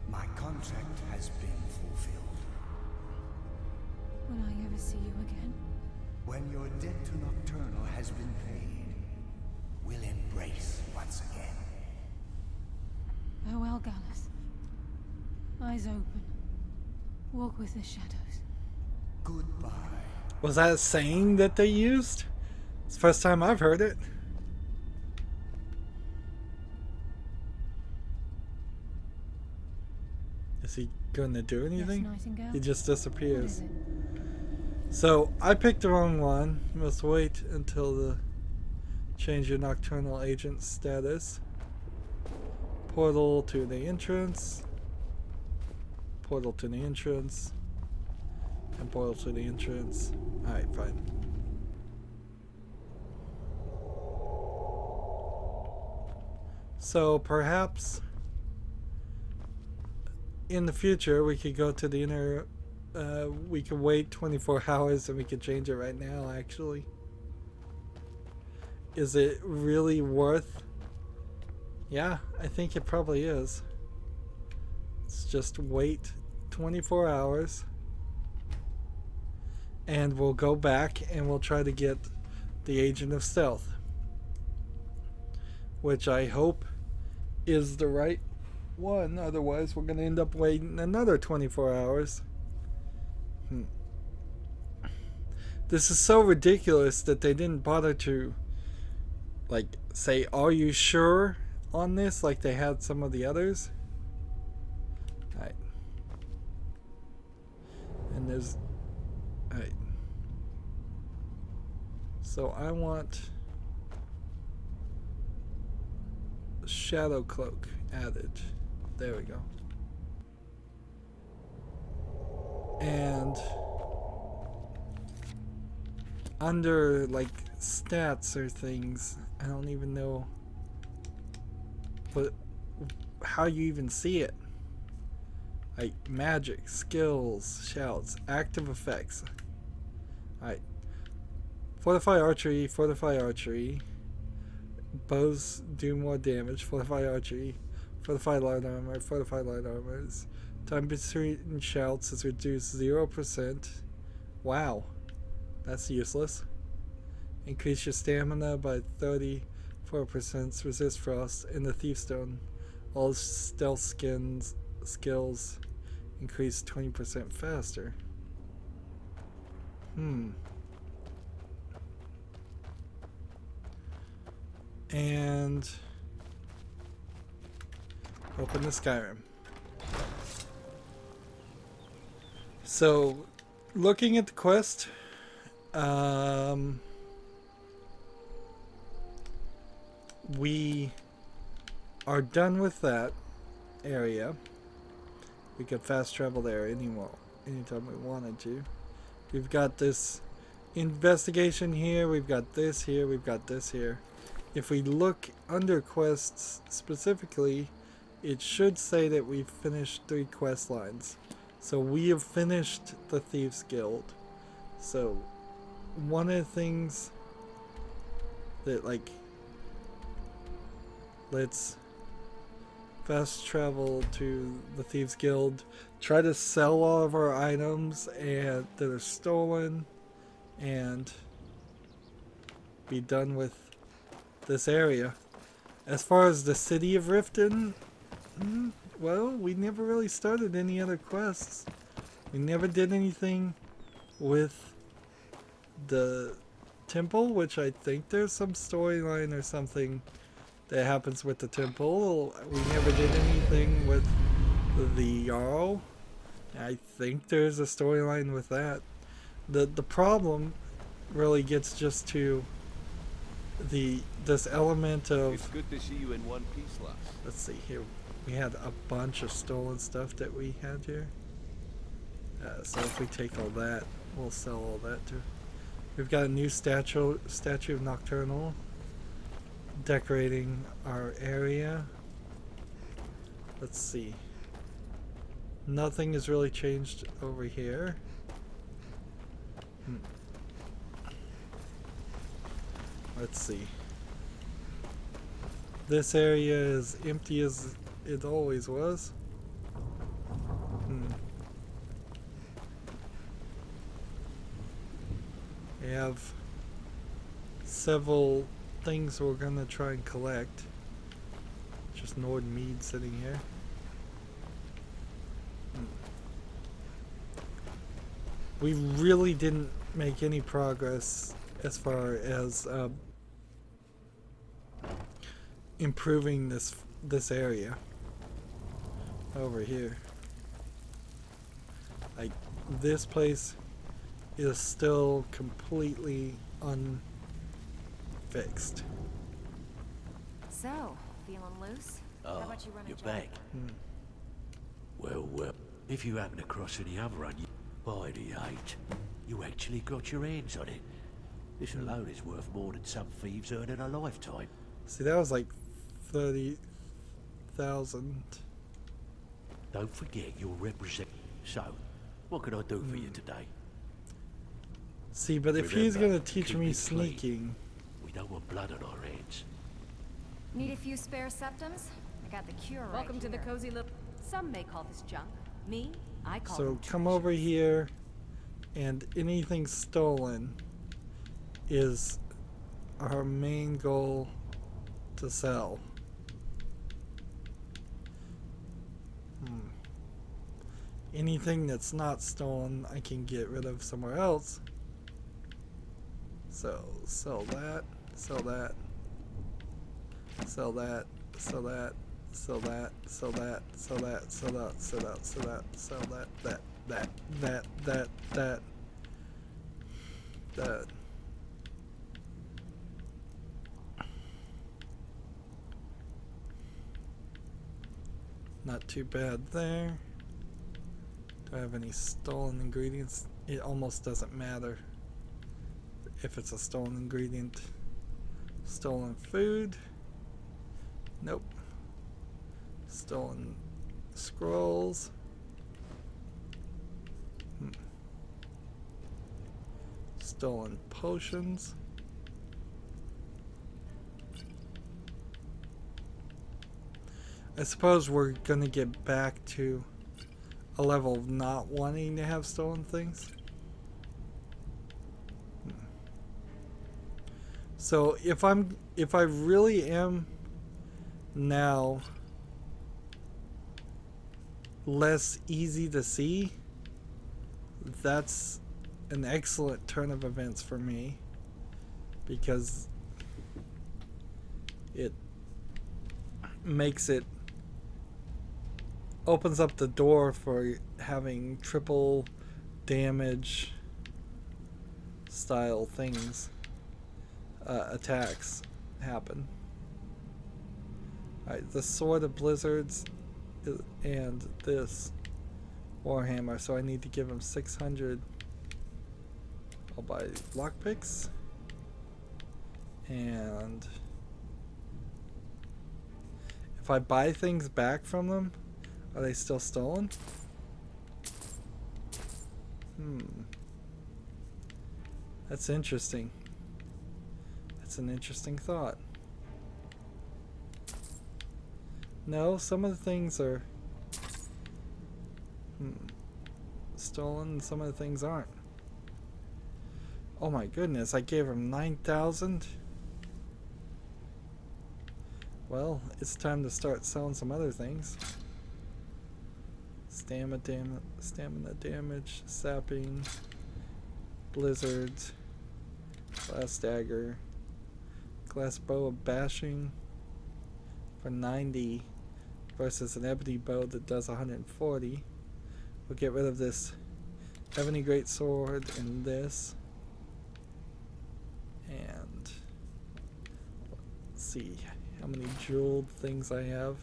My contract has been fulfilled. Will I ever see you again? When your debt to Nocturnal has been paid, we'll embrace once again. Farewell, Gallus. Eyes open. Walk with the shadows. Goodbye. Was that a saying that they used? It's the first time I've heard it. Is he gonna do anything? Yes, Nightingale? He just What disappears. is it? So I picked the wrong one. You must wait until the change your nocturnal agent status. Portal to the entrance. Portal to the entrance. And portal to the entrance. Alright, fine. So perhaps in the future we could go to the inner we could wait 24 hours and we could change it right now, actually. Is it really worth? Yeah, I think it probably is. Let's just wait 24 hours and we'll go back and we'll try to get the Agent of Stealth, which I hope is the right one. Otherwise we're going to end up waiting another 24 hours. This is so ridiculous that they didn't bother to like say, are you sure on this, like they had some of the others. Alright. And there's alright. So I want Shadow Cloak added. There we go. And under like stats or things, I don't even know what, how you even see it. Like magic, skills, shouts, active effects. Alright. Fortify archery. Bows do more damage. Fortify archery. Fortify light armors. Time between shouts is reduced 0%. Wow. That's useless. Increase your stamina by 34%. Resist frost. In the Thief Stone. All stealth skills increase 20% faster. And open the Skyrim. So, looking at the quest, we are done with that area. We could fast travel there anytime we wanted to. We've got this investigation here, we've got this here, we've got this here. If we look under quests specifically, it should say that we've finished 3 quest lines. So we have finished the Thieves Guild. So one of the things that, like, let's fast travel to the Thieves Guild, try to sell all of our items and that are stolen, and be done with this area. As far as the city of Riften, well, we never really started any other quests. We never did anything with the temple, which I think there's some storyline or something that happens with the temple. We never did anything with the Jarl. I think there's a storyline with that. The problem really gets just to this element of, It's good to see you in one piece, lass. let's see here, we had a bunch of stolen stuff that we had here. So if we take all that, we'll sell all that too. We've got a new statue of Nocturnal decorating our area. Let's see. Nothing has really changed over here. Let's see. This area is empty as it always was. We have several things we're gonna try and collect. Just Nord Mead sitting here. We really didn't make any progress as far as improving this area over here. Like, this place is still completely unfixed. So, feeling loose? How about you run a you're job? back. Well, if you happen across any other by the 8, you actually got your hands on it. This alone is worth more than some thieves earn in a lifetime. See, that was like 30,000. Don't forget you're representing. So, what can I do for you today? See, but if he's Remember, gonna teach keep me it clean. sneaking, We don't want blood on our hands. Need a few spare septums? I got the cure right Welcome to the here. cozy little... Some may call this junk. Me, I call so them come over treasures. here, and anything stolen is our main goal to sell. Anything that's not stolen, I can get rid of somewhere else. So, sell that, sell that, sell that, sell that, sell that, sell that, sell that, sell that, sell that, sell that, sell that, that. Not too bad there. Do I have any stolen ingredients? It almost doesn't matter if it's a stolen ingredient. Stolen food? Nope. Stolen scrolls? Stolen potions? I suppose we're gonna get back to a level of not wanting to have stolen things. So if I really am now less easy to see, that's an excellent turn of events for me, because it makes it, opens up the door for having triple damage style things, attacks happen. Alright, the Sword of Blizzards and this Warhammer, so I need to give him 600. I'll buy lockpicks. And if I buy things back from them, are they still stolen? That's interesting. That's an interesting thought. No, some of the things are stolen and some of the things aren't. Oh my goodness, I gave him 9,000. Well, it's time to start selling some other things. Stamina damage, sapping, blizzards, glass dagger, glass bow of bashing for 90 versus an ebony bow that does 140. We'll get rid of this ebony greatsword and this. And let's see how many jeweled things I have.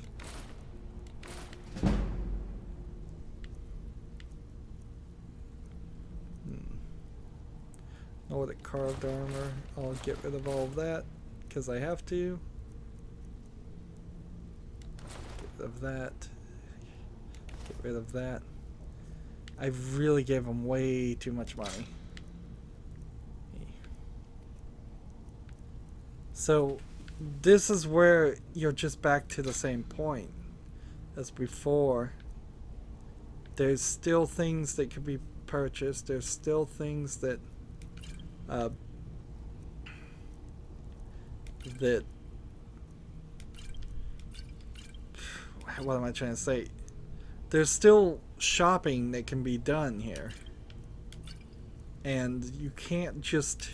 Nordic carved armor. I'll get rid of all of that because I have to. Get rid of that. Get rid of that. I really gave him way too much money. So this is where you're just back to the same point as before. There's still things that could be purchased. There's still things that what am I trying to say? There's still shopping that can be done here. And you can't just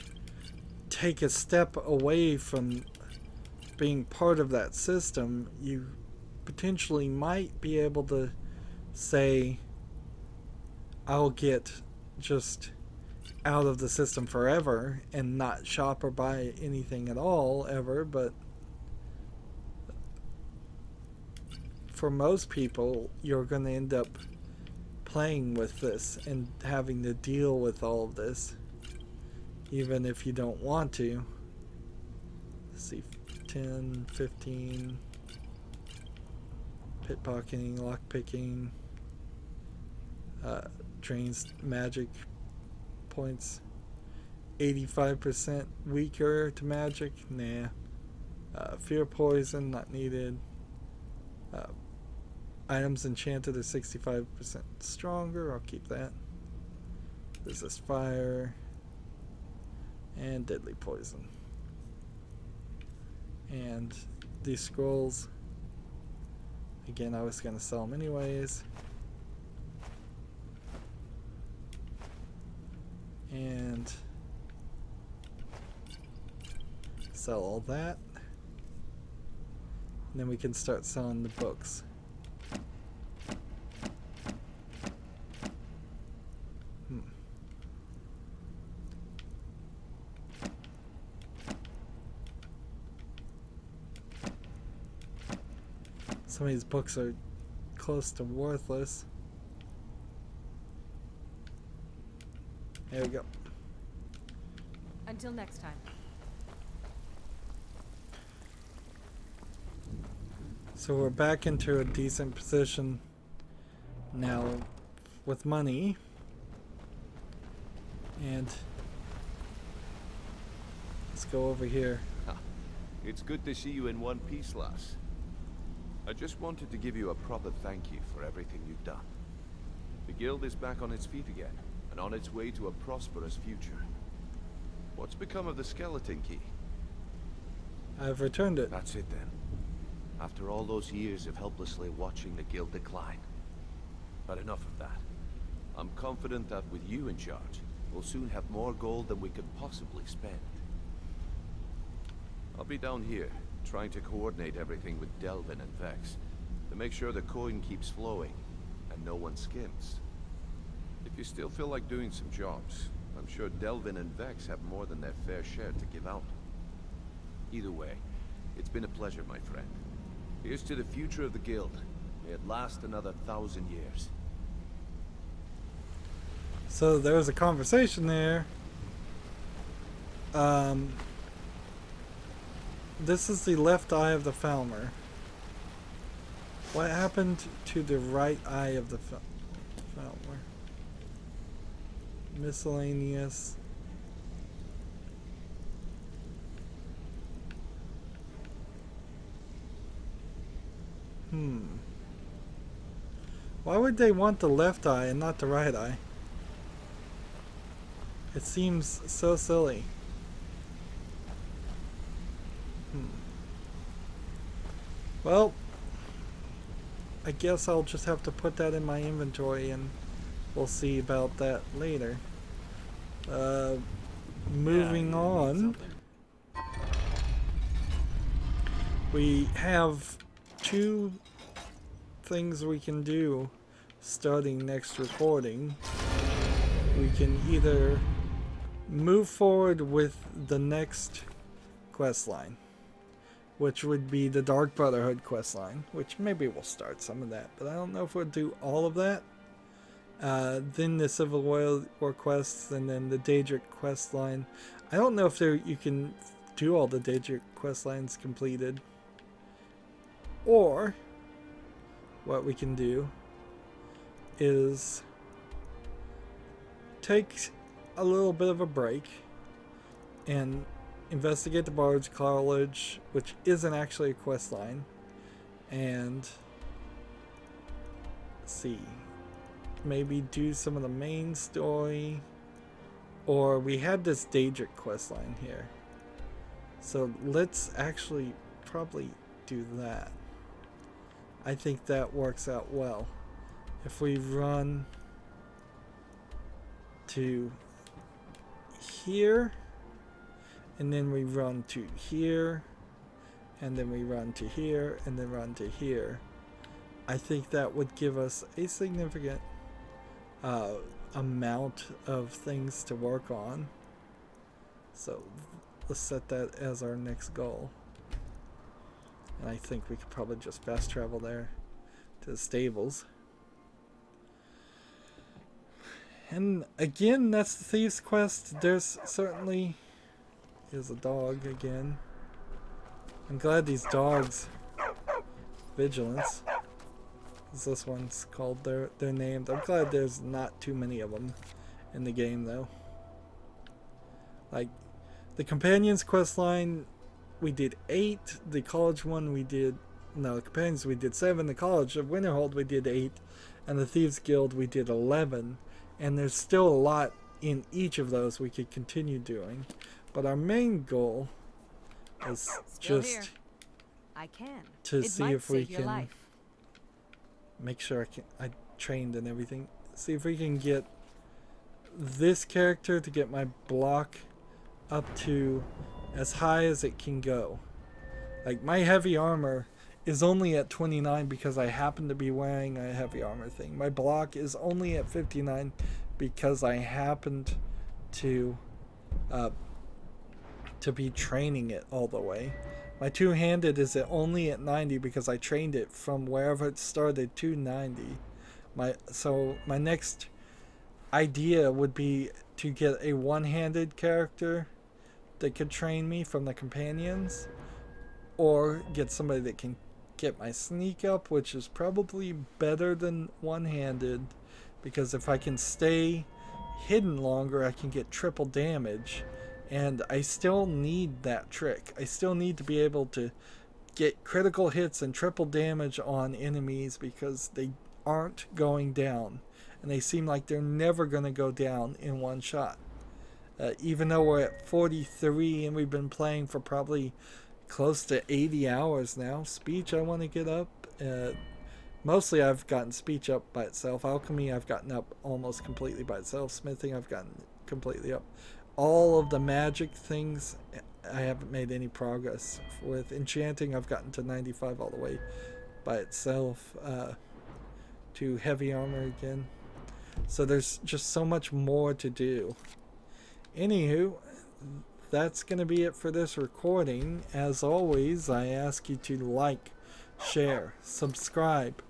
take a step away from being part of that system. You potentially might be able to say, I'll get just out of the system forever and not shop or buy anything at all ever, but for most people you're going to end up playing with this and having to deal with all of this even if you don't want to. Let's see, 10, 15, pickpocketing, lockpicking, drains magic points, 85% weaker to magic, nah. Fear poison, not needed. Items enchanted are 65% stronger, I'll keep that. This is fire and deadly poison. And these scrolls, again, I was going to sell them anyways. And sell all that. And then we can start selling the books. Some of these books are close to worthless. There we go. Until next time. So we're back into a decent position now with money. And let's go over here. It's good to see you in one piece, lass. I just wanted to give you a proper thank you for everything you've done. The guild is back on its feet again, and on its way to a prosperous future. What's become of the skeleton key? I've returned it. That's it then. After all those years of helplessly watching the guild decline, But enough of that. I'm confident that with you in charge, we'll soon have more gold than we could possibly spend. I'll be down here, trying to coordinate everything with Delvin and Vex, to make sure the coin keeps flowing, and no one skims. If you still feel like doing some jobs, I'm sure Delvin and Vex have more than their fair share to give out. Either way, it's been a pleasure, my friend. Here's to the future of the guild. May it last another 1,000 years. So there was a conversation there. This is the left eye of the Falmer. What happened to the right eye of the Falmer? Miscellaneous. Why would they want the left eye and not the right eye? It seems so silly. Well, I guess I'll just have to put that in my inventory and we'll see about that later. Moving on. We have 2 things we can do starting next recording. We can either move forward with the next quest line, which would be the Dark Brotherhood quest line, which maybe we'll start some of that, but I don't know if we'll do all of that. Then the Civil War quests, and then the Daedric quest line. I don't know if you can do all the Daedric quest lines completed. Or what we can do is take a little bit of a break and investigate the Bard's College, which isn't actually a quest line, and see, maybe do some of the main story, or we had this Daedric quest line here, so let's actually probably do that. I think that works out well. If we run to here, and then we run to here, and then we run to here, and then run to here, I think that would give us a significant amount of things to work on. So let's set that as our next goal. And I think we could probably just fast travel there to the stables. And again, that's the Thieves Quest. There's certainly is a dog again. I'm glad these dogs, Vigilance, as this one's called, they're named. I'm glad there's not too many of them in the game though. Like the Companions quest line, we did 8. The college one we did, no, the Companions we did 7. The College of Winterhold we did 8, and the Thieves Guild we did 11. And there's still a lot in each of those we could continue doing, but our main goal is just to see if we can make sure I trained and everything. See if we can get this character to get my block up to as high as it can go. Like my heavy armor is only at 29 because I happen to be wearing a heavy armor thing. My block is only at 59 because I happened to be training it all the way. My two-handed is only at 90 because I trained it from wherever it started to 90. So my next idea would be to get a one-handed character that could train me from the Companions, or get somebody that can get my sneak up, which is probably better than one-handed, because if I can stay hidden longer I can get triple damage, and I still need that trick. I still need to be able to get critical hits and triple damage on enemies because they aren't going down, and they seem like they're never going to go down in one shot. Even though we're at 43 and we've been playing for probably close to 80 hours now. Speech I want to get up. Mostly I've gotten speech up by itself. Alchemy I've gotten up almost completely by itself. Smithing I've gotten completely up. All of the magic things I haven't made any progress with. Enchanting I've gotten to 95 all the way by itself. To heavy armor again. So there's just so much more to do. Anywho, that's going to be it for this recording. As always, I ask you to like, share, subscribe,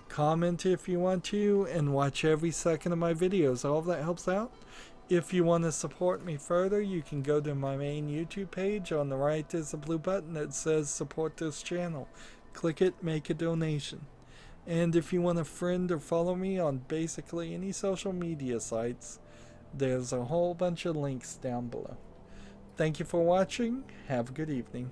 comment if you want to, and watch every second of my videos. All of that helps out. If you want to support me further, you can go to my main YouTube page. On the right is a blue button that says support this channel. Click it, make a donation. And if you want to friend or follow me on basically any social media sites, there's a whole bunch of links down below. Thank you for watching. Have a good evening.